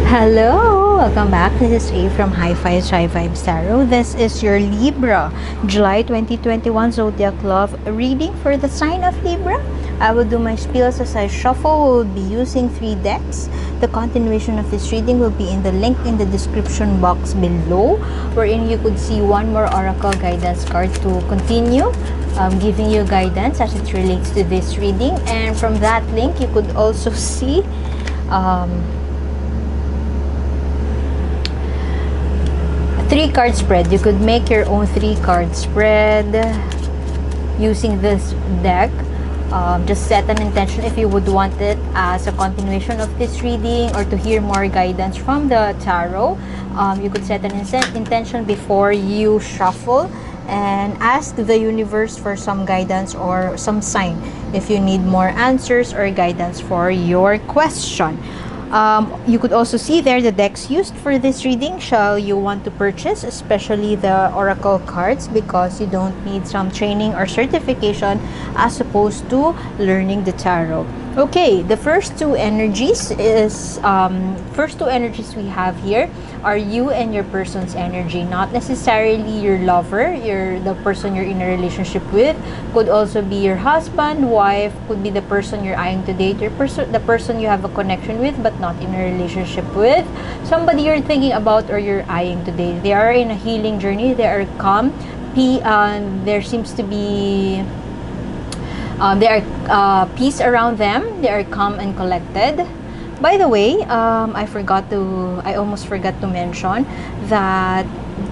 Hello! Welcome back. This is A from Hi-Fi High Vibes Tarot. This is your Libra, July 2021 Zodiac Love reading for the sign of Libra. I will do my spells as I shuffle. We'll be using 3 decks. The continuation of this reading will be in the link in the description box below, wherein you could see one more Oracle guidance card to continue giving you guidance as it relates to this reading. And from that link, you could also see 3-card spread. You could make your own 3-card spread using this deck. Just set an intention if you would want it as a continuation of this reading or to hear more guidance from the tarot. You could set an intention before you shuffle and ask the universe for some guidance or some sign if you need more answers or guidance for your question. You could also see there the decks used for this reading. Shall you want to purchase, especially the Oracle cards, because you don't need some training or certification as opposed to learning the tarot. Okay, the first two energies we have here are you and your person's energy, not necessarily your lover, the person you're in a relationship with. Could also be your husband, wife, could be the person you're eyeing to date, the person you have a connection with but not in a relationship with, somebody you're thinking about or you're eyeing to date. They are in a healing journey. They are calm. There seems to be there are peace around them. They are calm and collected. By the way, I almost forgot to mention that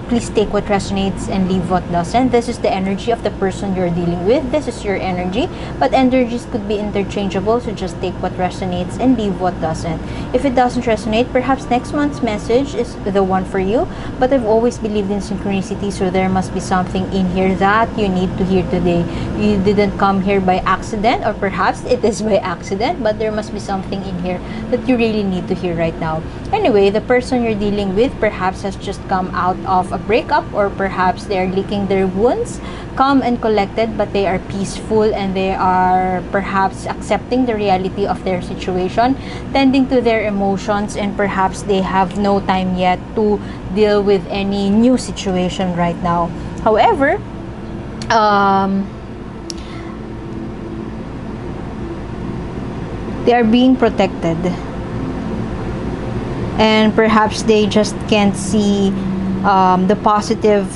please take what resonates and leave what doesn't. This is the energy of the person you're dealing with. This is your energy, but energies could be interchangeable, so just take what resonates and leave what doesn't. If it doesn't resonate, perhaps next month's message is the one for you, but I've always believed in synchronicity, so there must be something in here that you need to hear today. You didn't come here by accident, or perhaps it is by accident, but there must be something in here that you really need to hear right now. Anyway, the person you're dealing with perhaps has just come out of a breakup, or perhaps they're licking their wounds, calm and collected, but they are peaceful and they are perhaps accepting the reality of their situation, tending to their emotions, and perhaps they have no time yet to deal with any new situation right now. However, they are being protected, and perhaps they just can't see the positive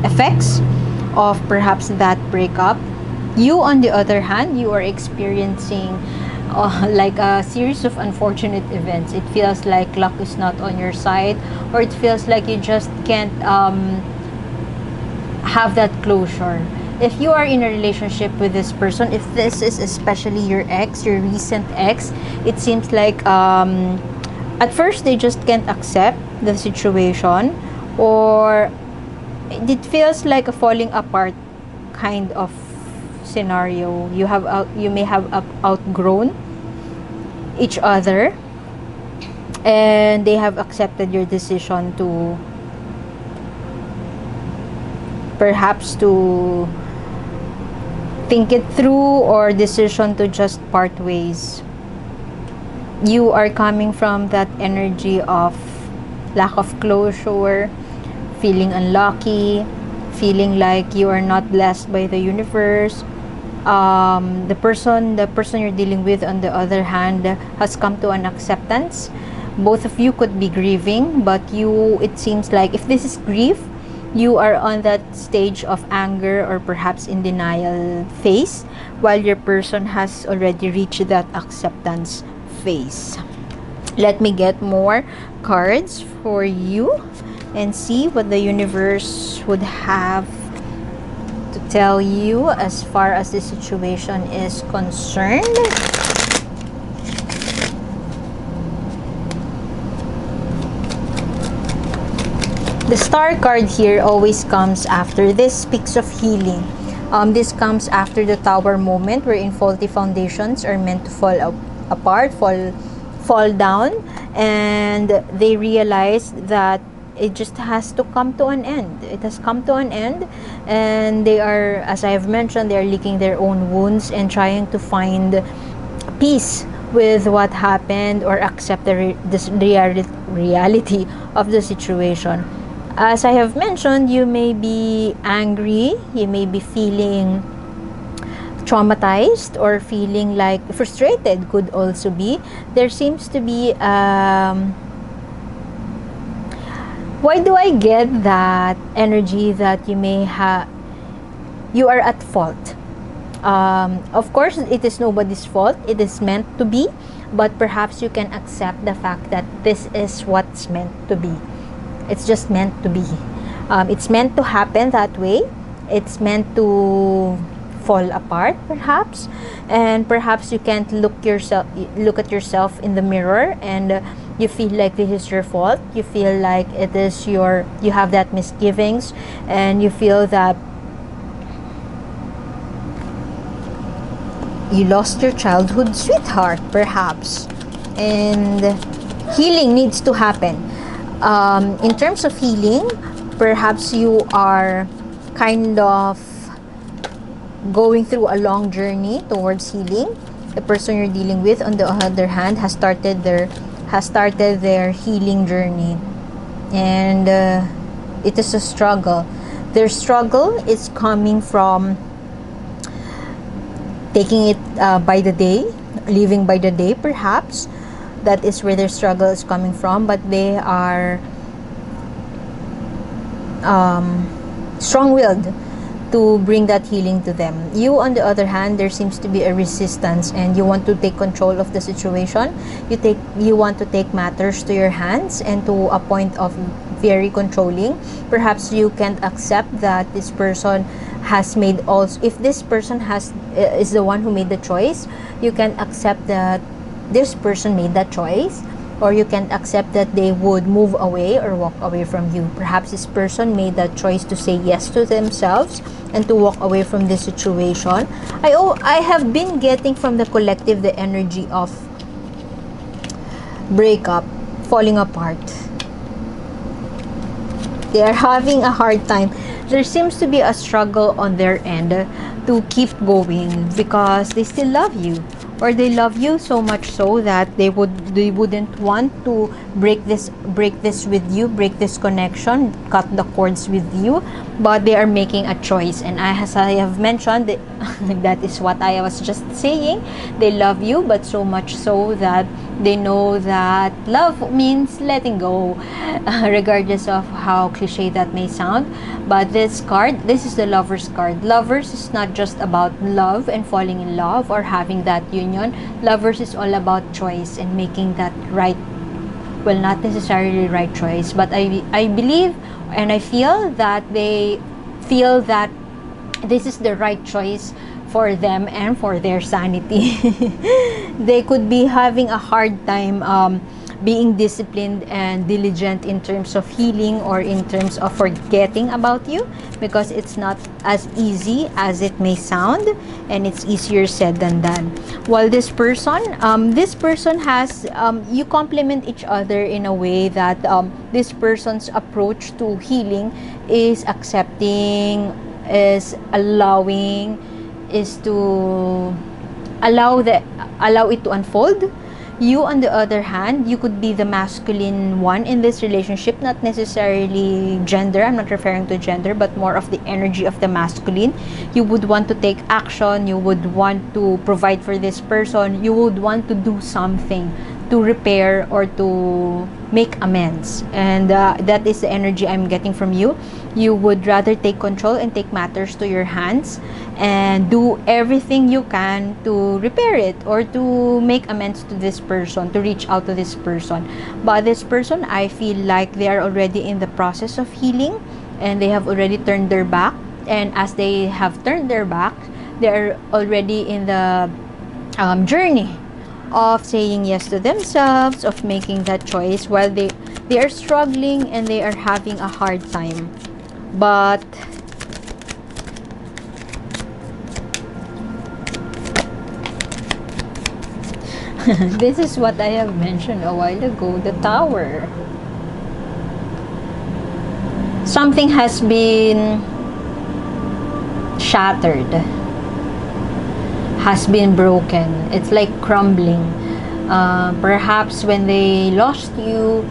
effects of perhaps that breakup. You, on the other hand, you are experiencing like a series of unfortunate events. It feels like luck is not on your side, or it feels like you just can't have that closure. If you are in a relationship with this person, if this is especially your ex, your recent ex, it seems like at first they just can't accept the situation, or it feels like a falling apart kind of scenario. You may have outgrown each other, and they have accepted your decision to perhaps to think it through, or decision to just part ways. You are coming from that energy of lack of closure, feeling unlucky, feeling like you are not blessed by the universe. The person you're dealing with, on the other hand, has come to an acceptance. Both of you could be grieving, but it seems like if this is grief, you are on that stage of anger or perhaps in denial phase, while your person has already reached that acceptance phase. Let me get more cards for you and see what the universe would have to tell you as far as the situation is concerned. The star card here always comes after. This speaks of healing. This comes after the tower moment, wherein faulty foundations are meant to fall apart, fall down, and they realize that it just has to come to an end. It has come to an end, and they are, as I have mentioned, they are licking their own wounds and trying to find peace with what happened or accept this reality of the situation. As I have mentioned, you may be angry, you may be feeling traumatized or feeling like frustrated, could also be. There seems to be why do I get that energy that you are at fault? Of course, it is nobody's fault. It is meant to be, but perhaps you can accept the fact that this is what's meant to be. It's just meant to be. It's meant to happen that way. It's meant to fall apart, perhaps, and perhaps you can't look at yourself in the mirror, and you feel like this is your fault. You feel like you have that misgivings, and you feel that you lost your childhood sweetheart, perhaps, and healing needs to happen. In terms of healing, perhaps you are kind of going through a long journey towards healing. The person you're dealing with, on the other hand, has started their healing journey, and it is a struggle. Their struggle is coming from taking it by the day, living by the day, perhaps. That is where their struggle is coming from, but they are strong-willed to bring that healing to them. You, on the other hand, there seems to be a resistance, and you want to take control of the situation. You want to take matters to your hands, and to a point of very controlling. Perhaps you can't accept that this person has made also, if this person is the one who made the choice, you can accept that this person made that choice, or you can accept that they would move away or walk away from you. Perhaps this person made that choice to say yes to themselves and to walk away from this situation. I have been getting from the collective the energy of breakup, falling apart. They are having a hard time. There seems to be a struggle on their end to keep going because they still love you, or they love you so much so that they wouldn't want to break this with you, break this connection, cut the cords with you, but they are making a choice. And as I have mentioned, that is what I was just saying. They love you, but so much so that they know that love means letting go, regardless of how cliche that may sound. But this is the Lovers card. Lovers is not just about love and falling in love or having that union. Lovers is all about choice and making that right, well, not necessarily right choice, but I believe and I feel that they feel that this is the right choice for them and for their sanity. They could be having a hard time being disciplined and diligent in terms of healing or in terms of forgetting about you, because it's not as easy as it may sound, and it's easier said than done. While this person has you complement each other in a way that this person's approach to healing is accepting, is allowing, is to allow it to unfold. You, on the other hand, you could be the masculine one in this relationship, not necessarily gender. I'm not referring to gender, but more of the energy of the masculine. You would want to take action. You would want to provide for this person. You would want to do something to repair or to make amends. And that is the energy I'm getting from you. You would rather take control and take matters to your hands and do everything you can to repair it or to make amends to this person, to reach out to this person. But this person, I feel like they are already in the process of healing, and they have already turned their back. And as they have turned their back, they are already in the journey of saying yes to themselves, of making that choice, while they are struggling and they are having a hard time. But this is what I have mentioned a while ago, the Tower. Something has been shattered, has been broken. It's like crumbling. Perhaps when they lost you,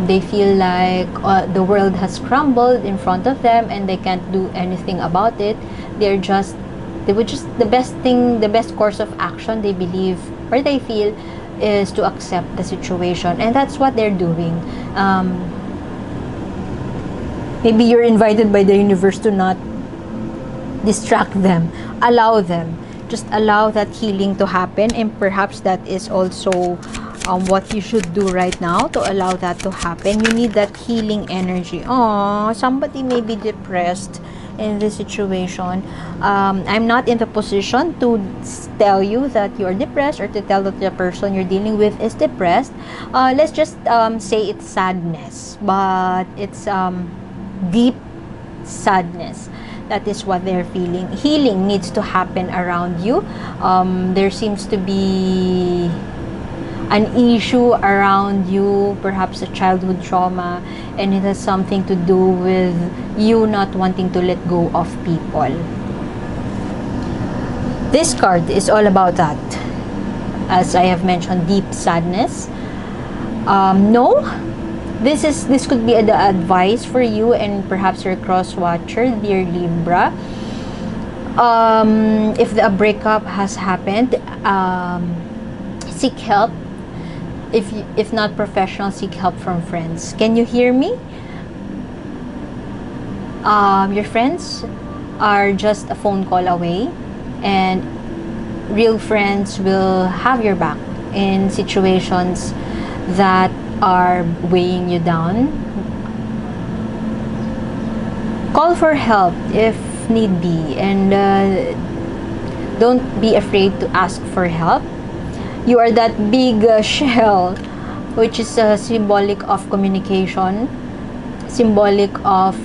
they feel like the world has crumbled in front of them and they can't do anything about it. They would just, the best course of action, they believe or they feel, is to accept the situation, and that's what they're doing. Maybe you're invited by the universe to not distract them. Allow them. Just allow that healing to happen, and perhaps that is also what you should do right now to allow that to happen. You need that healing energy. Oh, somebody may be depressed in this situation. I'm not in the position to tell you that you're depressed or to tell that the person you're dealing with is depressed. Let's just say it's sadness, but it's deep sadness. That is what they're feeling. Healing needs to happen around you. There seems to be an issue around you, perhaps a childhood trauma, and it has something to do with you not wanting to let go of people. This card is all about that. As I have mentioned, deep sadness. No, this could be the advice for you and perhaps your cross watcher, dear Libra. If the breakup has happened, seek help. If not professional, seek help from friends. Can you hear me? Your friends are just a phone call away, and real friends will have your back in situations that are weighing you down. Call for help if need be, and don't be afraid to ask for help. You are that big shell, which is symbolic of communication, symbolic of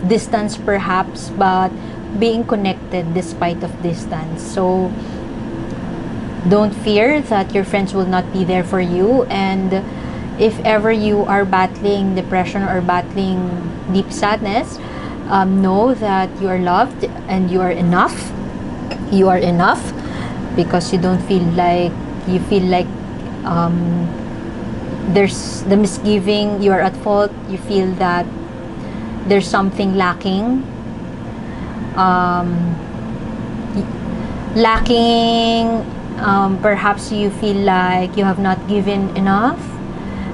distance perhaps, but being connected despite of distance. So don't fear that your friends will not be there for you, and if ever you are battling depression or battling deep sadness, know that you are loved and you are enough. You are enough because you don't feel like there's the misgiving, you are at fault, you feel that there's something lacking, perhaps you feel like you have not given enough,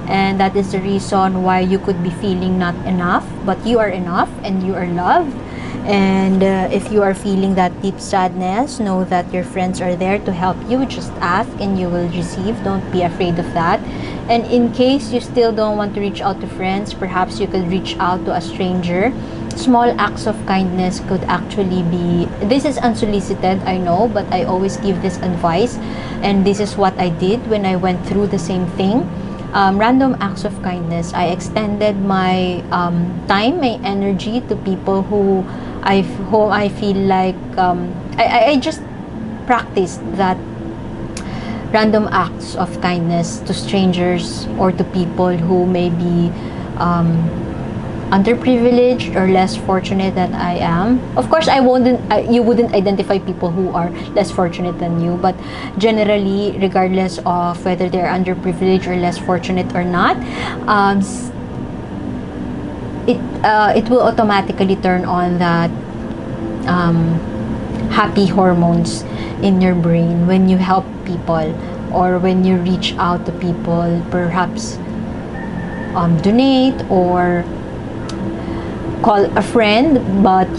and that is the reason why you could be feeling not enough, but you are enough and you are loved. And if you are feeling that deep sadness, know that your friends are there to help you. Just ask and you will receive. Don't be afraid of that. And in case you still don't want to reach out to friends, perhaps you could reach out to a stranger. Small acts of kindness could actually be, this is unsolicited, I know, but I always give this advice, and this is what I did when I went through the same thing. Random acts of kindness. I extended my time, my energy to people who I feel like I just practiced that random acts of kindness to strangers or to people who may be underprivileged or less fortunate than I am. Of course, you wouldn't identify people who are less fortunate than you, but generally, regardless of whether they're underprivileged or less fortunate or not, it will automatically turn on that happy hormones in your brain when you help people or when you reach out to people, perhaps donate or call a friend, but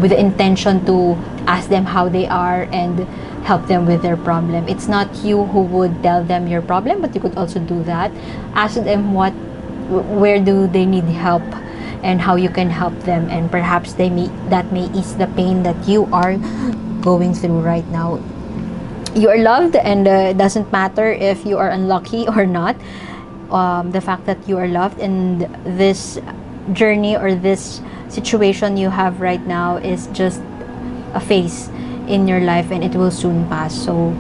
with the intention to ask them how they are and help them with their problem. It's not you who would tell them your problem, but you could also do that. Ask them where do they need help and how you can help them, and perhaps that may ease the pain that you are going through right now. You are loved, and it doesn't matter if you are unlucky or not. The fact that you are loved, and this journey or this situation you have right now is just a phase in your life, and it will soon pass. So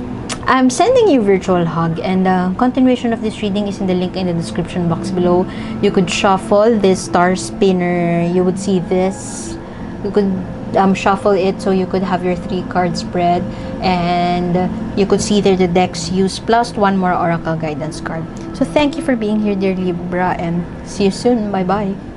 I'm sending you a virtual hug, and continuation of this reading is in the link in the description box below. You could shuffle this star spinner. You would see this. You could shuffle it so you could have your 3 card spread, and you could see there the decks used plus 1 more oracle guidance card. So thank you for being here, dear Libra, and see you soon. Bye bye.